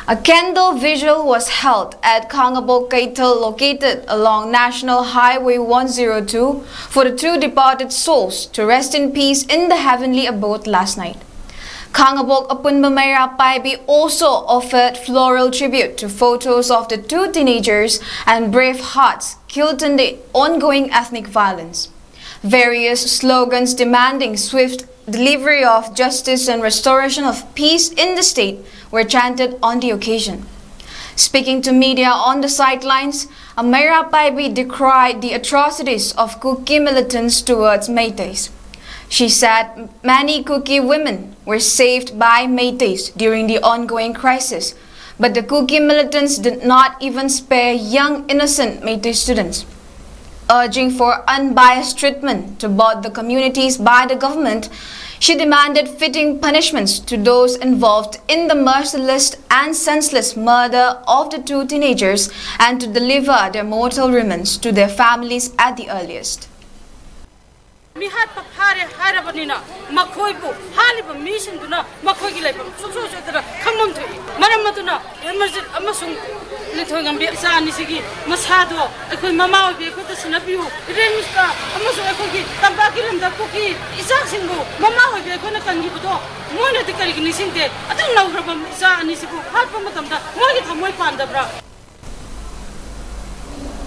A candle vigil was held at 𝐒𝐓𝐔𝐃𝐄𝐍𝐓 located along National Highway 102 for the two departed souls to rest in peace in the heavenly abode last night. 𝐒𝐓𝐔𝐃𝐄𝐍𝐓 also offered floral tribute to photos of the two teenagers and brave hearts killed in the ongoing ethnic violence. Various slogans demanding swift delivery of justice and restoration of peace in the state were chanted on the occasion. Speaking to media on the sidelines, 𝐒𝐓𝐹 decried the atrocities of Kuki militants towards Meiteis. She said many Kuki women were saved by Meiteis during the ongoing crisis, but the Kuki militants did not even spare young innocent Meitei students. Urging for unbiased treatment to both the communities by the government, she demanded fitting punishments to those involved in the merciless and senseless murder of the two teenagers and to deliver their mortal remains to their families at the earliest.